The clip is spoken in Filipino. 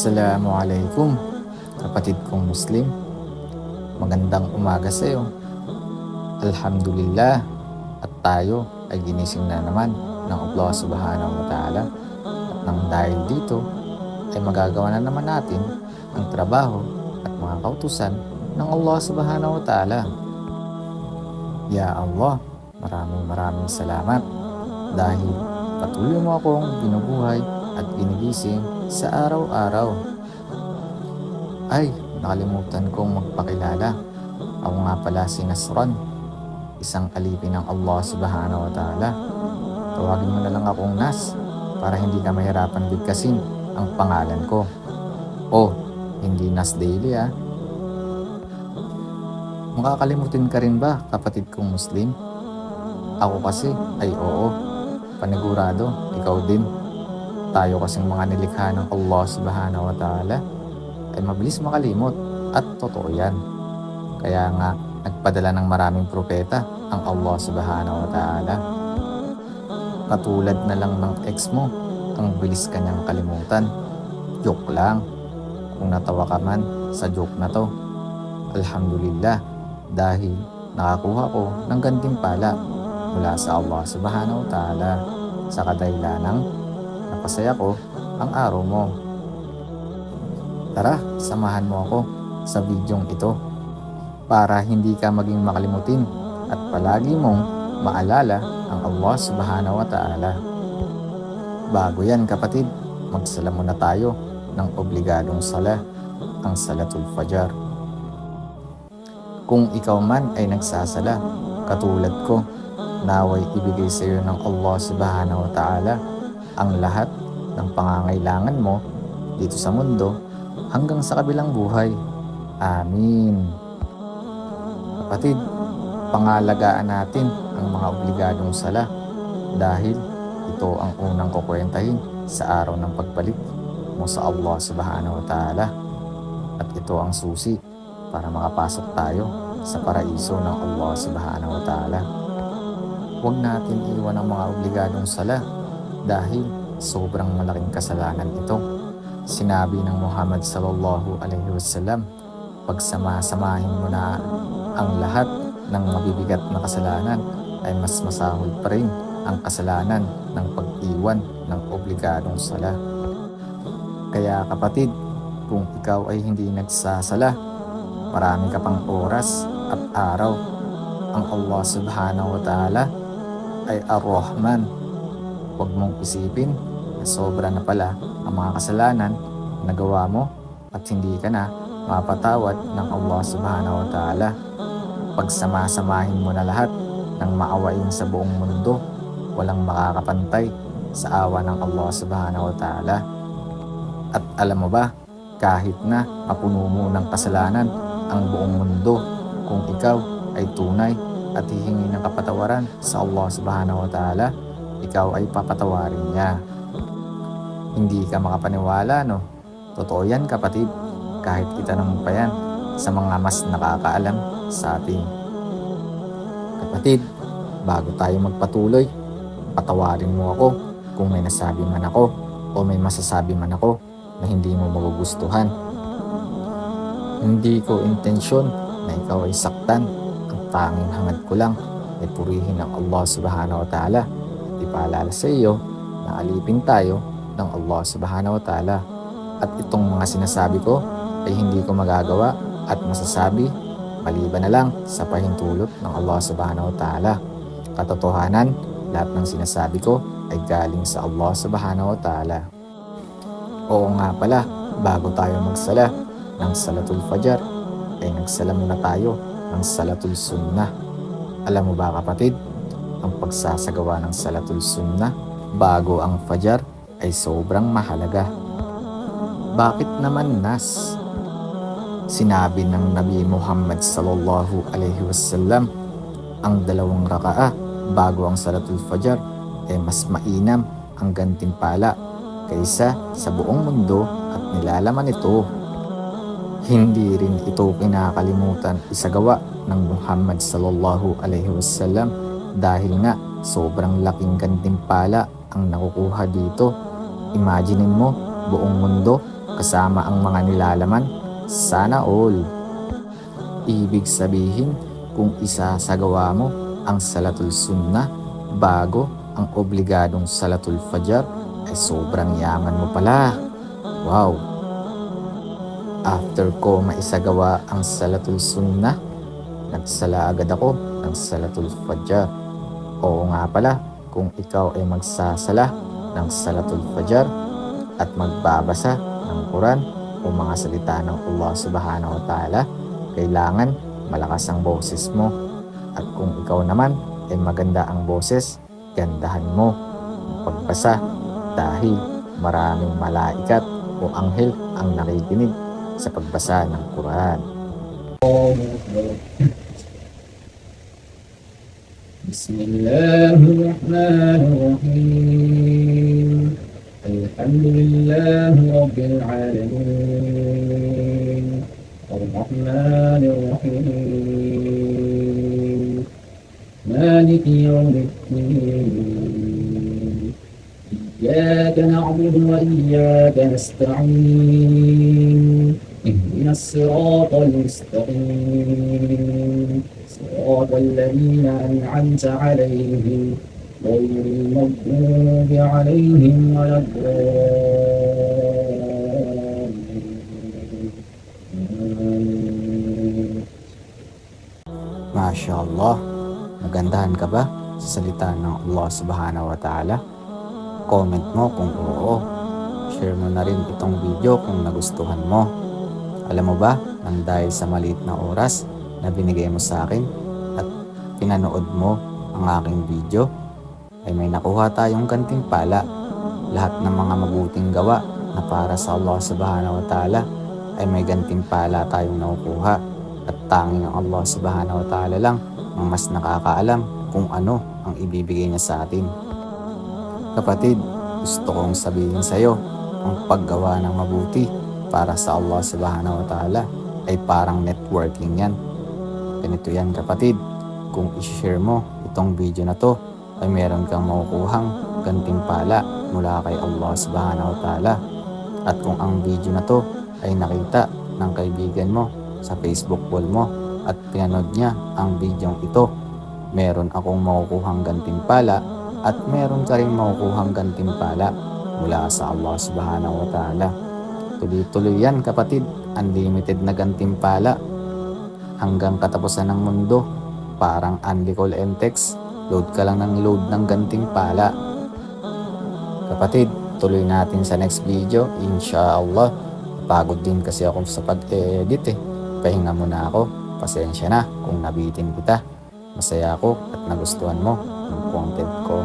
Assalamualaikum, kapatid kong Muslim. Magandang umaga sa iyo. Alhamdulillah at tayo ay ginising na naman ng Allah Subhanahu wa Ta'ala. At nang dahil dito ay magagawa na naman natin ang trabaho at mga kautusan ng Allah Subhanahu wa Ta'ala. Ya Allah, maraming salamat dahil patuloy mo akong binubuhay at ginigising sa araw-araw. Ay, nakalimutan kong magpakilala. Ako nga pala si Nasran, isang alipin ng Allah Subhanahu wa Ta'ala. Tawagin mo na lang akong Nas para hindi ka mahirapan bigkasin ang pangalan ko. Oh, hindi Nas Daily ah. Makakalimutin ka rin ba, kapatid kong Muslim? Ako kasi ay oo, panigurado, ikaw din. Tayo kasing mga nilikha ng Allah Subhanahu wa Ta'ala ay mabilis makalimot at totoo yan. Kaya nga nagpadala ng maraming propeta ang Allah Subhanahu wa Ta'ala. Katulad na lang ng ex mo, ang bilis kanyang kalimutan. Joke lang. Kung natawa ka man sa joke na to, alhamdulillah dahil nakakuha ko ng gantimpala mula sa Allah Subhanahu wa Ta'ala sa kadahilanang napasaya ko ang araw mo. Tara, samahan mo ako sa bidyong ito para hindi ka maging makalimutin at palagi mong maalala ang Allah Subhanahu wa Ta'ala. Bago yan kapatid, magsala muna tayo ng obligadong sala, ang Salatul Fajr. Kung ikaw man ay nagsasala, katulad ko, naway ibigay sa iyo ng Allah Subhanahu wa Ta'ala ang lahat ng pangangailangan mo dito sa mundo hanggang sa kabilang buhay. Amin. Kapatid, pangalagaan natin ang mga obligadong sala dahil ito ang unang kukwentahin sa araw ng pagbalik mo sa Allah Subhanahu wa Ta'ala at ito ang susi para makapasok tayo sa paraiso ng Allah Subhanahu wa Ta'ala. Huwag natin iwan ang mga obligadong sala dahil sobrang malaking kasalanan ito. Sinabi ng Muhammad sallallahu alaihi wasallam, pagsama-samahin mo na ang lahat ng mabibigat na kasalanan ay mas masahol pa rin ang kasalanan ng pag-iwan ng obligadong sala. Kaya kapatid, kung ikaw ay hindi nagsasala, marami ka pang oras at araw. Ang Allah Subhanahu wa Ta'ala ay Ar-Rahman. Huwag mong isipin na sobra na pala ang mga kasalanan na gawa mo at hindi ka na mapatawad ng Allah Subhanahu wa Ta'ala. Pagsama-samahin mo na lahat ng maawain sa buong mundo, walang makakapantay sa awa ng Allah Subhanahu wa Ta'ala. At alam mo ba, kahit na mapuno mo ng kasalanan ang buong mundo, kung ikaw ay tunay at hihingi ng kapatawaran sa Allah Subhanahu wa Ta'ala, ikaw ay papatawarin niya. Hindi ka makapaniwala, no? Totoo yan kapatid, kahit itanong pa yan sa mga mas nakakaalam sa atin. Kapatid, bago tayo magpatuloy, patawarin mo ako kung may nasabi man ako o may masasabi man ako na hindi mo magugustuhan. Hindi ko intensyon na ikaw ay saktan. Ang tanging hangad ko lang ay purihin ang Allah Subhanahu wa Ta'ala. Ipaalala sa iyo na alipin tayo ng Allah Subhanahu wa Ta'ala. At itong mga sinasabi ko ay hindi ko magagawa at masasabi maliban na lang sa pahintulot ng Allah Subhanahu wa Ta'ala. Katotohanan, lahat ng sinasabi ko ay galing sa Allah Subhanahu wa Ta'ala. Oo nga pala, bago tayo magsala ng Salatul Fajr ay nagsala muna tayo ng Salatul Sunnah. Alam mo ba kapatid, ang pagsasagawa ng Salatul Sunnah bago ang Fajr ay sobrang mahalaga. Bakit naman Nas? Sinabi ng Nabi Muhammad sallallahu alaihi wasallam, ang 2 rakaah bago ang Salatul Fajr ay mas mainam ang gantimpala kaysa sa buong mundo at nilalaman ito. Hindi rin ito kinakalimutan isagawa ng Muhammad sallallahu alaihi wasallam dahil nga sobrang laking gantimpala ang nakukuha dito. Imaginin mo, buong mundo kasama ang mga nilalaman. Sana all. Ibig sabihin, kung isasagawa mo ang Salatul Sunnah bago ang obligadong Salatul Fajr, ay sobrang yaman mo pala. Wow! After ko maisagawa ang Salatul Sunnah, nagsala agad ako ng Salatul Fajr. Oo nga pala, kung ikaw ay magsasala ng Salatul Fajr at magbabasa ng Quran o mga salita ng Allah Subhanahu wa Ta'ala, kailangan malakas ang boses mo. At kung ikaw naman ay maganda ang boses, gandahan mo ang pagbasa dahil maraming malaikat o anghel ang nakikinig sa pagbasa ng Quran. Bismillahirrahmanirrahim. Alhamdulillahi Rabbil Alamin. Ar-Rahmanir-Rahim. Maliki Yawmiddin. Iyyaka na'budu wa iyyaka nasta'in. اهدنا الصراط المستقيم صراط الذين أنعمت عليهم غير المغضوب عليهم ولا الضالين. Masya Allah, nagandahan ka ba sa salita ng Allah Subhanahu wa Ta'ala? Comment mo kung oo. Share mo na rin itong video kung nagustuhan mo. Alam mo ba, nang dahil sa maliit na oras na binigay mo sa akin at pinanood mo ang aking video, ay may nakuha tayong gantimpala. Lahat ng mga mabuting gawa na para sa Allah Subhanahu wa Ta'ala ay may gantimpala tayong nakukuha. At tanging ang Allah Subhanahu wa Ta'ala lang ang mas nakakaalam kung ano ang ibibigay niya sa atin. Kapatid, gusto kong sabihin sa iyo, ang paggawa ng mabuti para sa Allah Subhanahu wa Ta'ala ay parang networking yan. Ganito yan kapatid, kung i-share mo itong video na to, ay meron kang makukuhang gantimpala mula kay Allah Subhanahu wa Ta'ala. At kung ang video na to ay nakita ng kaibigan mo sa Facebook wall mo at pinanood niya ang video ito, meron akong makukuhang gantimpala at meron ka rin makukuhang gantimpala mula sa Allah Subhanahu wa Ta'ala. Tuloy-tuloy yan kapatid, unlimited na gantimpala hanggang katapusan ng mundo. Parang only call and text, load ka lang ng load ng gantimpala. Kapatid, tuloy natin sa next video, inshallah. Pagod din kasi ako sa pag-edit Pahinga muna ako, pasensya na kung nabitin kita. Masaya ako at nagustuhan mo ang content ko.